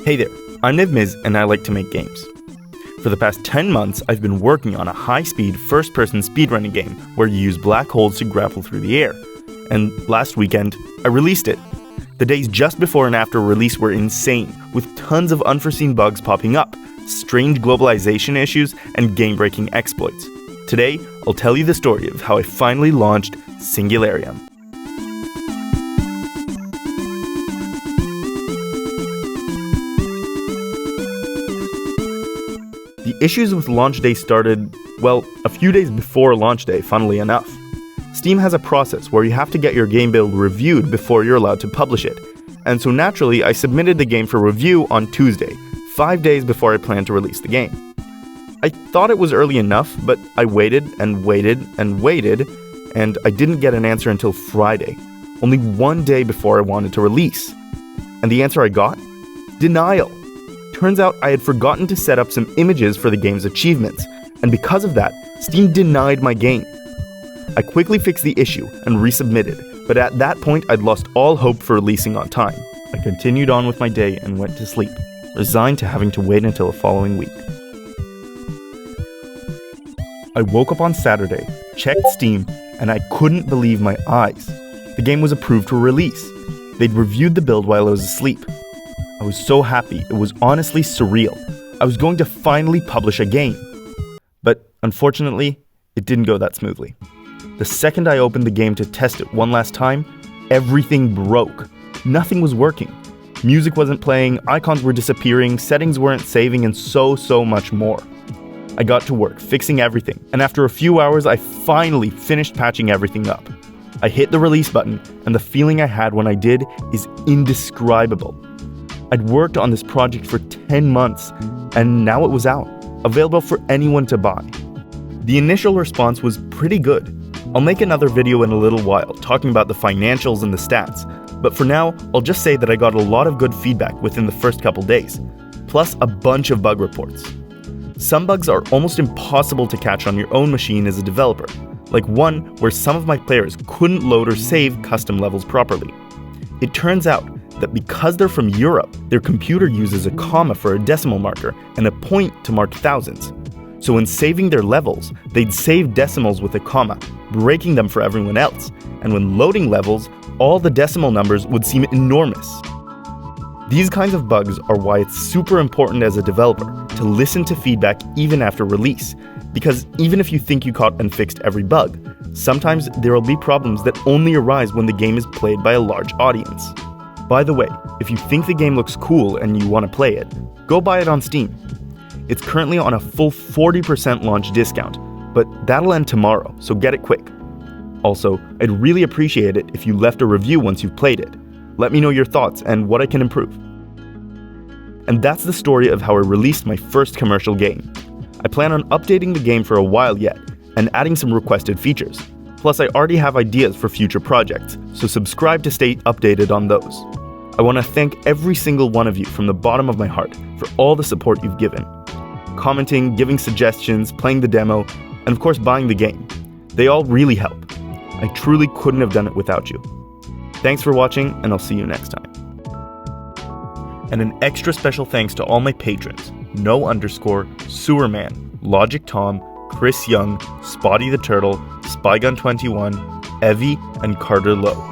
Hey there, I'm Nivmiz and I like to make games. For the past 10 months, I've been working on a high-speed first-person speedrunning game where you use black holes to grapple through the air. And last weekend, I released it. The days just before and after release were insane, with tons of unforeseen bugs popping up, strange globalization issues, and game-breaking exploits. Today, I'll tell you the story of how I finally launched SINGULARIUM. The issues with launch day started, well, a few days before launch day, funnily enough. Steam has a process where you have to get your game build reviewed before you're allowed to publish it. And so naturally, I submitted the game for review on Tuesday, 5 days before I planned to release the game. I thought it was early enough, but I waited and waited and waited, and I didn't get an answer until Friday, only 1 day before I wanted to release. And the answer I got? Denial. Turns out I had forgotten to set up some images for the game's achievements, and because of that, Steam denied my game. I quickly fixed the issue and resubmitted, but at that point I'd lost all hope for releasing on time. I continued on with my day and went to sleep, resigned to having to wait until the following week. I woke up on Saturday, checked Steam, and I couldn't believe my eyes. The game was approved for release. They'd reviewed the build while I was asleep. I was so happy, it was honestly surreal. I was going to finally publish a game. But unfortunately, it didn't go that smoothly. The second I opened the game to test it one last time, everything broke. Nothing was working. Music wasn't playing, icons were disappearing, settings weren't saving, and so much more. I got to work, fixing everything, and after a few hours, I finally finished patching everything up. I hit the release button, and the feeling I had when I did is indescribable. I'd worked on this project for 10 months, and now it was out, available for anyone to buy. The initial response was pretty good. I'll make another video in a little while, talking about the financials and the stats, but for now, I'll just say that I got a lot of good feedback within the first couple days, plus a bunch of bug reports. Some bugs are almost impossible to catch on your own machine as a developer, like one where some of my players couldn't load or save custom levels properly. It turns out that because they're from Europe, their computer uses a comma for a decimal marker and a point to mark thousands. So when saving their levels, they'd save decimals with a comma, breaking them for everyone else, and when loading levels, all the decimal numbers would seem enormous. These kinds of bugs are why it's super important as a developer to listen to feedback even after release, because even if you think you caught and fixed every bug, sometimes there will be problems that only arise when the game is played by a large audience. By the way, if you think the game looks cool and you want to play it, go buy it on Steam. It's currently on a full 40% launch discount, but that'll end tomorrow, so get it quick. Also, I'd really appreciate it if you left a review once you've played it. Let me know your thoughts and what I can improve. And that's the story of how I released my first commercial game. I plan on updating the game for a while yet, and adding some requested features. Plus, I already have ideas for future projects, so subscribe to stay updated on those. I want to thank every single one of you from the bottom of my heart for all the support you've given. Commenting, giving suggestions, playing the demo, and of course buying the game. They all really help. I truly couldn't have done it without you. Thanks for watching, and I'll see you next time. And an extra special thanks to all my patrons, No_, Sewerman, Logic Tom, Chris Young, Spotty the Turtle, Spygun21, Evie, and Carter Lowe.